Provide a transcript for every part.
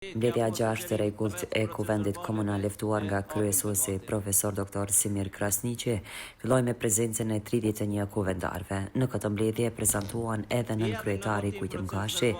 Mbledhja 6 të rregullt e Kuvendit Komunal leftuar nga kryesuesi Profesor Dr. Simir Krasniqi filloi me prezencën e 31 kuvendarëve. Në këtë mbledhje prezantuan edhe nënkryetari Kujtim Gashi,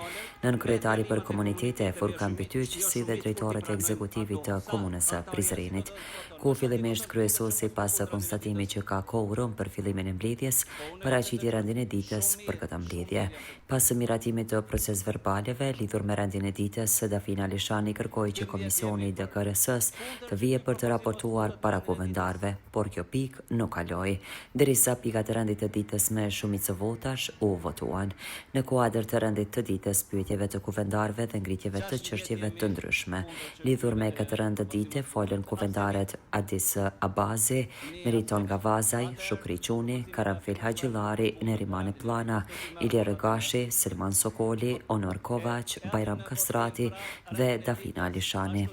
nënkryetari për komunitete Furkan Bytyq, si dhe drejtorët e ekzekutivit të komunës së Prizrenit, ku fillimisht kryesuesi pas konstatimit që ka quorum për fillimin e mbledhjes, paraqiti rendin e ditës për këtë mbledhje. Pas miratimit të procesverbaleve lidhur me rendin e ditës, Dafina Lishani kërkoi që Komisioni i DKRS-s të vijë për të raportuar para kuvendarëve, por kjo pikë nuk kaloi, derisa pikat e rendit të ditës me shumicë votash u votuan. Në kuadër të rendit të ditës, pyetjeve të kuvendarëve dhe ngritjeve të çështjeve të ndryshme lidhur me këtë rend të dite, folën kuvendarët Adis Abazi, Meriton Gavazaj, Shukri Quni, Karanfil Haxhillari, Nerimane Plana, Ilir Gashi, Selman Sokoli, Onor Kovac, Bajram Kastrati dhe Dafina Lishani.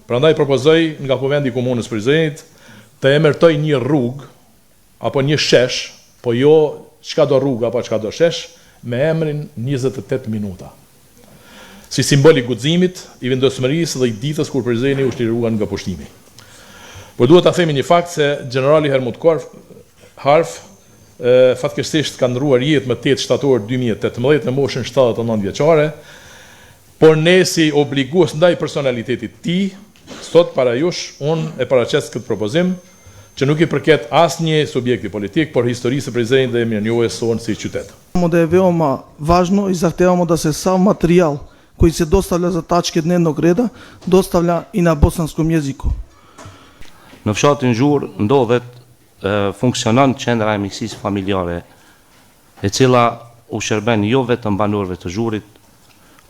Prandaj propozoj nga Kuvendi i Komunës Prizrenit të emërtoj një rrugë apo një shesh, po jo çka do rrugë apo çka do shesh, me emrin 28 minuta. Si simbol i guximit, i vendosmërisë dhe i ditës kur Prizreni u shliruan nga pushtimi. Por duhet ta themi një fakt se generali Helmut Harf fatkeqësisht ka ndruar jetë më 8 shtator 2018 në moshën 79 vjeçare, por ne si obligues ndaj personalitetit tij, sot para jush, unë e paraqes këtë propozim, që nuk i përket asnjë subjekti politik, por historisë së Prizrenit dhe mirënjohjes sonë si qytet. Da je veoma važno i zahtevamo da se sav materijal koji se dostavlja za tačke dnevnog reda dostavlja i na bosanskom jeziku. Në fshatin Zhurë ndodhet funksionon qendra e mikësisë familjare, e cila u shërben jo vetëm banorëve të Zhurit,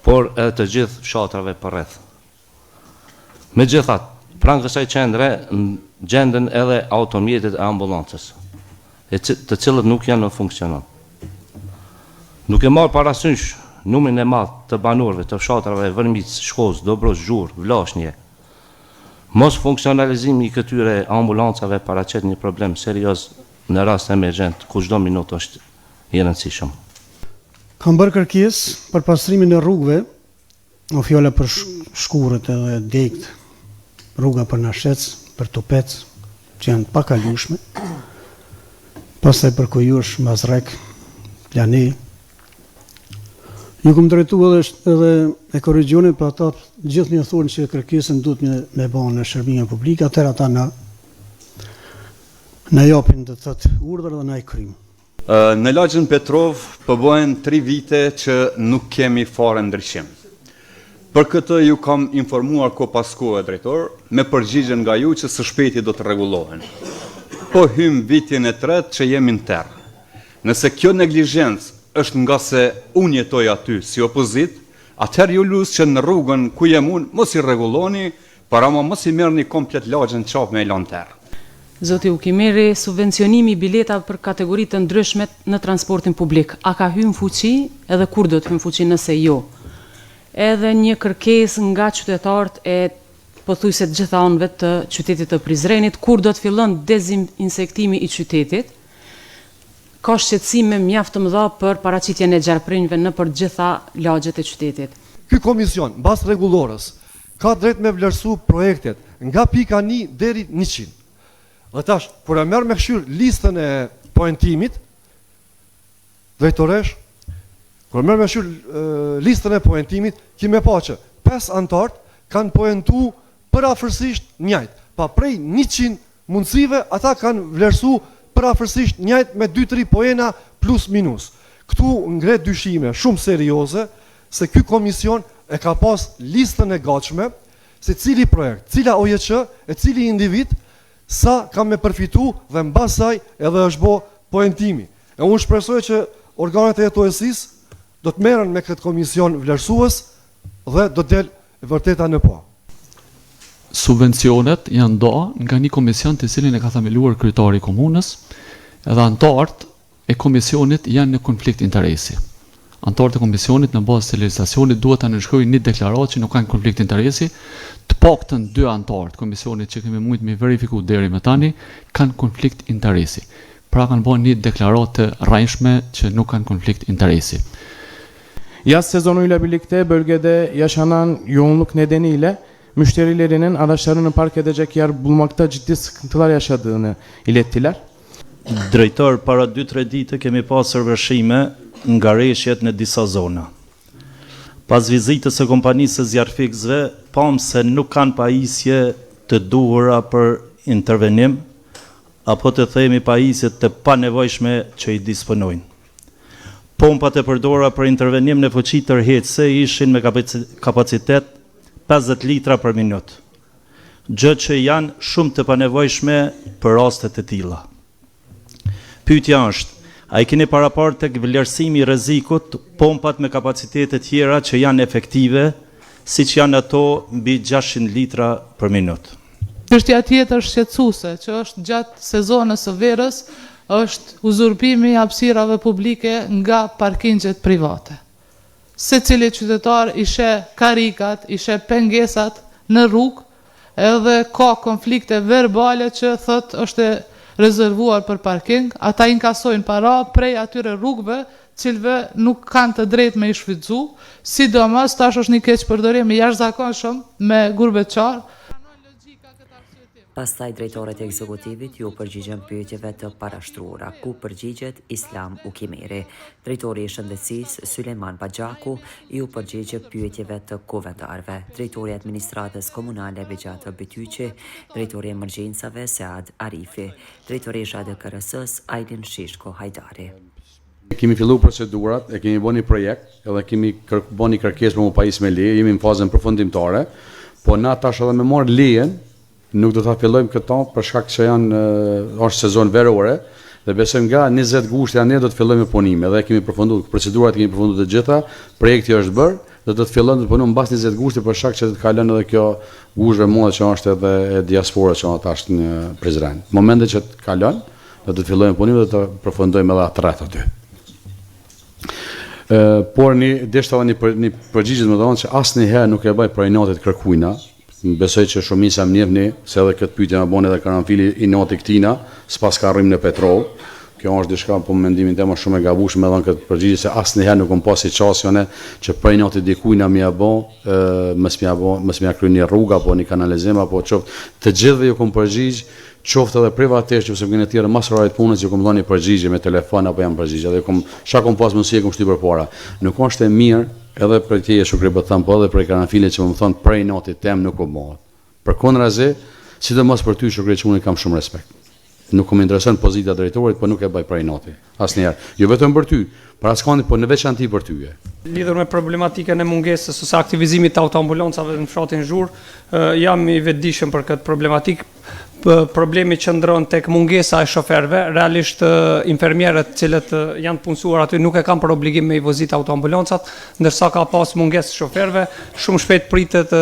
por edhe të gjithë fshatrave përreth. Megjithatë, pranë kësaj qendre gjenden edhe automjetet e ambulancës, të cilët nuk janë në funksionon. Nuk e marrë parasysh numrin e madh të banorëve të fshatrave Vërmic, Shkoz, Dobroz, Zhurë, Vlashnje. Mos funksionalizimi i këtyre ambulancave paraqet një problem serioz në rast emergjent, ku çdo minutë është i rëndësishëm. Kam bërë kërkesë për pastrimin e rrugëve, o fjolla për shkurët edhe degët, rruga për Nashec, për Topec, që janë pakalueshme, pastaj për Kojush, Mazrek, Plani. Ju kom drejtu edhe e korrigjonit për ata gjithë një thonë që kërkesën duhet me bënë në shërbime publike, atëherë ata na japin të thotë urdhër dhe na i kryjmë. Në lagjën Petrov përbojnë 3 vite që nuk kemi fare ndryshim. Për këtë ju kam informuar ko pas kohë drejtor, me përgjigjen nga ju që së shpejti do të rregullohen. Po hym vitin e 3 që jemi në terë. Nëse kjo neglizhencë është nga se unë jetoj aty si opozit, atëherë ju lusë që në rrugën ku jem unë mos i rregulloni, para mos i merrni komplet lagjën qap me elan terë. Zoti Ukimeri, subvencionimi i bileta për kategoritë të ndryshme në transportin publik, a ka hyrë në fuqi edhe kur do të hyrë në fuqi nëse jo? Edhe një kërkesë nga qytetarët e pothuajse të gjitha anëve të qytetit të Prizrenit, kur do të fillon dezinsektimi i qytetit? Ka shqetësime mjaft të mëdha për paraqitjen e gjarprinjve në për gjitha lagjet e qytetit. Ky komision, mbas rregullorës, ka drejt me vlerësu projektet nga pika 1 deri 100. Dhe tash, kur e merr me këshir listën e poentimit, drejtoresh, kur merr me këshir listën e poentimit, kime pa që 5 antartë kanë poentu përafërsisht njëjtë. Pa prej 100 mundësive, ata kanë vlerësu përafërsisht njëjtë me 2-3 poena plus minus. Këtu ngret dyshime shumë serioze se ky komision e ka pas listën e gatshme se cili projekt, cila OJQ e cili individ sa kam me përfitu dhe mbas saj edhe është bo poentimi. E unë shpresoj që organet e jetojësisë do të merren me këtë komision vlerësues dhe do të del vërteta në po. Subvencionet janë do nga një komision të cilin e ka themeluar kryetari i komunës, edhe antarët e komisionit janë në konflikt interesi. Antarët e komisionit në bazë të legjislacionit duhet të nënshkruajnë një deklaratë që nuk kanë konflikt interesi, të paktën 2 antarët komisionit që kemi mujt me verifiku deri më tani kanë konflikt interesi. Pra kanë bërë një deklaratë të rrajshme që nuk kanë konflikt interesi. Yaz sezonuyla birlikte bölgede yaşanan yoğunluk nedeniyle müşterilerinin araçlarını park edecek yer bulmakta ciddi sıkıntılar yaşadığını ilettiler. Drejtor, para 2-3 ditë kemi pasur vështrime nga rreshjet në disa zona. Pas vizitës së kompanisë së zjarfikësve, pam se nuk kanë pajisje të duhura për intervenim, apo të themi pajisje të panevojshme që i disponojnë. Pompat e përdora për intervenim në fuqi tërheqëse ishin me kapacitet 50 litra për minutë, gjë që janë shumë të panevojshme për rastet e tilla. Pyetja është, a i keni parapar tek vlerësimi i rrezikut pompat me kapacitete tjera që janë efektive, siç janë ato mbi 600 litra për minutë? Çështja tjetër shqetësuese që është gjatë sezonit së verës është uzurpimi i hapësirave publike nga parkingjet private. Secili qytetar i sheh karikat, i sheh pengesat në rrugë, edhe ka konflikte verbale që thotë është rezervuar për parking, ata inkasojnë para prej atyre rrugëve cilëve nuk kanë të drejtë me i shfrytzu, sidomos tash është një keqpërdorim i jashtëzakonshëm me gurbetçar. Pastaj drejtorët e ekzekutivit ju përgjigjen pyetjeve të parashtruara, ku përgjigjet Islam Ukimeri. Drejtori i shëndetësisë Sulejman Baxhaku ju përgjigje pyetjeve të kuvendarëve. Drejtori i administratës komunale Bexhat Bytyqi, drejtori i emergjencave Sead Arifi, drejtoresha e KRS-s Ajdin Shishko Hajdari. Kemi filluar procedurat, e kemi bënë një projekt, edhe kemi bënë një kërkesë për pajisje me leje, jemi në fazën përfundimtare, po na tash edhe me marr lejen nuk do ta fillojmë këto për shkak që është sezon verore dhe besojmë nga 20 gusht janë do të fillojmë punime dhe kemi përfunduar procedurat, kemi përfunduar të gjitha, projekti është bërë dhe do të fillojmë të punojmë mbas 20 gushtit për shkak që të kalon edhe kjo gushtë e modhe që është edhe e diasporës që tash në Prizren. Në momentin që të kalon, do të fillojmë punime dhe të përfundojmë edhe atë rreth aty. Por deshta një përgjigje më thonë që asnjëherë nuk e bëj për notit kërkuina. Besoj që shumica më njehni se edhe këtë pyetje na bën edhe karanfili i noti këtina, s'pas ka rrim në petrol. Kjo është diçka po mendimin tim është shumë e gabueshme, edhe këtë përgjigje se asnjëherë nuk kam pasi çastione që për noti dikujt na mja bë, mos mja kryeni rrugë apo një kanalizim apo çoftë. Të gjithëve ju kam përgjigj, qoftë edhe privatisht ose në tjerë mas orarit punës ju kam dhënë përgjigje me telefon apo jam përgjigje dhe çka kam pas mundësi e kam shtyr përpara. Nuk është e mirë edhe për ti e shukri po them po edhe për karanfilet që më thonë prej notit tem nuk u bëhet. Përkundrazi, sidomos për ty shukri që unë kam shumë respekt. Nuk më intereson pozita e drejtorit, po nuk e bëj prej noti. Asnjëherë. Jo vetëm për ty, për askandi, po në veçantë për ty. Lidhur me problematikën e mungesës ose aktivizimit të autoambulancave në fshatin Zhur, jam i vetëdijshëm për këtë problematikë. Problemi qëndron tek mungesa e shoferëve, realisht infermierët cilët janë punësuar aty nuk e kanë për obligim me i vozit autoambulancat, ndërsa ka pas mungesë shoferëve, shumë shpejt pritet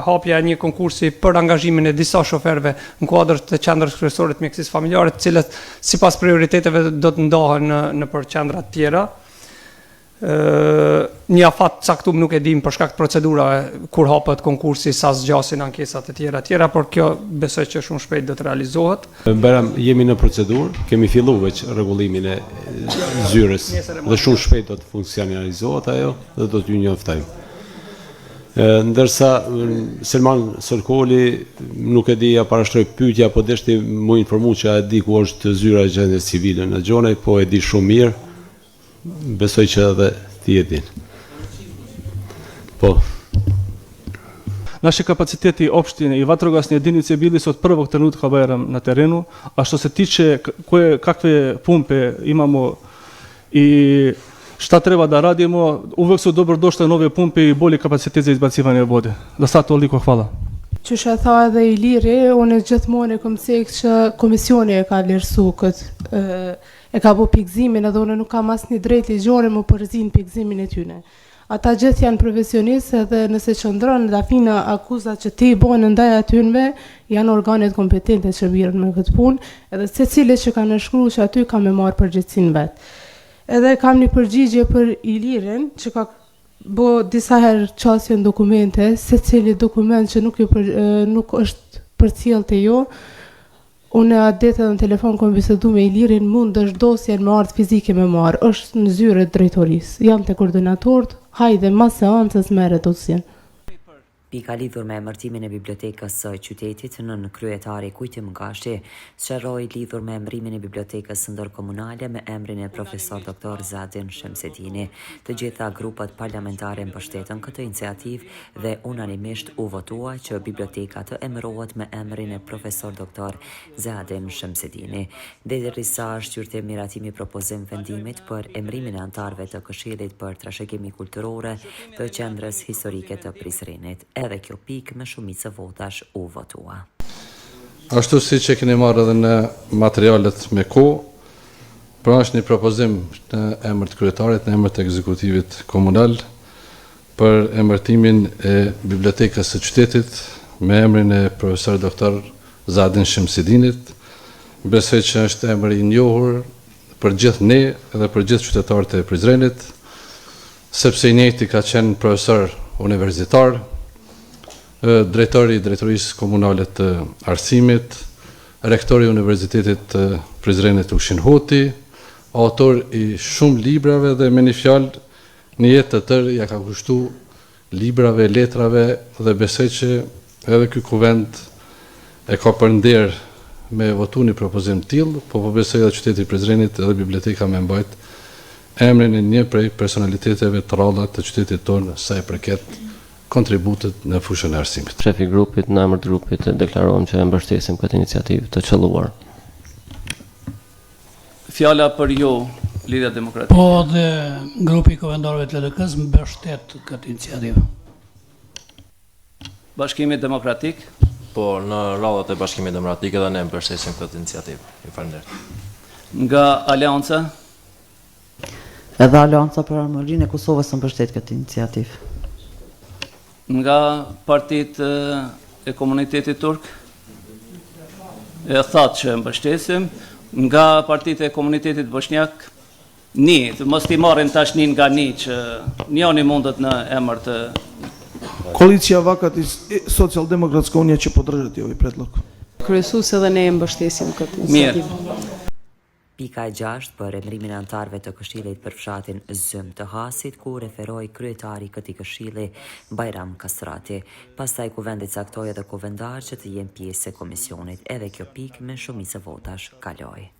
hapja e një konkursi për angazhimin e disa shoferëve në kuadër të qendrës kryesore të mjekësisë familjare, të cilët sipas prioriteteve do të ndahen në për qendra të tjera. Një afat caktum nuk e dim për shkak të procedurave kur hapet konkursi, sa zgjasin ankesat e tjera, por kjo besoj që shumë shpejt do të realizohet. Jemi në procedurë, kemi filluar veç rregullimin e zyrës dhe shumë shpejt do të funksionalizohet ajo dhe do t'ju njoftojmë. Ndërsa Selman Sërkoli nuk e di ja parashtroi pyetja, po deshti më informu që e di ku është zyra e gjendjes civile në Gjonej, po e di shumë mirë. Besoj që edhe ti e din. Po. Naši kapaciteti opštine i vatrogasne jedinice bili su od prvog trenutka Bajram na terenu, a što se tiče kakve pumpe imamo i šta treba da radimo, uvek su dobro došle nove pumpe i bolji kapacitet za izbacivanje vode. Da sad toliko, hvala. Që shë tha edhe Iliri, unë gjithmonë e kom cek që komisioni e ka lirësu këtë, e ka bo pikzimin edhe unë nuk kam asnjë drejtë ligjore më përzin pikzimin e tyne. Ata gjithë janë profesionistë edhe nëse qëndron dhe afina akuzat që ti i bojnë ndaj atynve, janë organet kompetente që mirën me këtë punë, edhe se cilë që ka nënshkru që aty ka me marë përgjithsin vetë. Edhe kam një përgjigje për Ilirin, që ka bo disa herë qasjen dokumente, se cili dokument që nuk është për cilë të jo, Unë atë ditë në telefon kom bisedu me Ilirin, mund është dosjen me ardhë fizike me marë, është në zyre drejtorisë. Jam të koordinatorët, hajde mas seancës merret dosjen. Pika lidhur me emërtimin e bibliotekës së qytetit nën kryetari Kujtim Gashi sqaroi lidhur me emërimin e bibliotekës ndërkomunale me emrin e profesor doktor Zadin Shemsedini. Të gjitha grupet parlamentare mbështetën këtë iniciativë dhe unanimisht u votua që biblioteka të emërohet me emrin e profesor doktor Zadin Shemsedini. Derisa shqyrtim miratimi propozim vendimit për emërimin e antarëve të Këshillit për trashëgimi kulturore të qendrës historike të Prizrenit. Edhe kjo pikë me shumicë votash u votua. Ashtu si që keni marrë edhe në materialet me kohë, pra është një propozim në emër të kryetarit, në emër të ekzekutivit komunal, për emërtimin e bibliotekës së qytetit me emrin e profesor doktor Zadin Shemsedinit. Besoj që është emër i njohur për gjithë ne edhe për gjithë qytetarët e Prizrenit, sepse i njëjti ka qenë profesor universitar, drejtori i drejtorisë komunale të arsimit, rektori i Universitetit të Prizrenit Ukshin Hoti, autor i shumë librave dhe me një fjalë një jetë të tërë ja ka kushtu librave, letrave dhe besoj që edhe ky kuvend e ka përnder me votu një propozim tillë, po besoj edhe qyteti i Prizrenit edhe biblioteka me mbajt emrin e një prej personaliteteve të rralla të qytetit tonë sa i përket kontributet në fushën e arsimit. Shefi grupit, në emër të grupit, deklarohem që e mbështesim këtë iniciativë të qelluar. Fjala për ju, Lidhja Demokratike. Po dhe grupi i kovendarëve të LDK-s mbështet këtë iniciativë. Bashkimi Demokratik? Po, në radhët e Bashkimit Demokratik edhe ne mbështesim këtë iniciativë. Ju falenderoj. Nga Aleanca? Edhe Aleanca për Armërinë e Kosovës mbështet këtë iniciativë. Nga partit e komunitetit turk, e thatë që mbështesim, nga partit e komunitetit bosnjak, mos t'i marrin tash një nga një që njoni mundet në emër të... Koalicija Vakat i Socialdemokratska Unija që podržat ovaj predlog. Kryesues edhe ne mbështesim këtë iniciativë. Pika e 6 për emërimin e antarëve të Këshillit për fshatin Zym të Hasit, ku referoi kryetari këtij këshilli Bajram Kastrati. Pastaj kuvendi caktoi edhe kuvendar që të jenë pjesë e komisionit. Edhe kjo pikë me shumicë votash kaloi.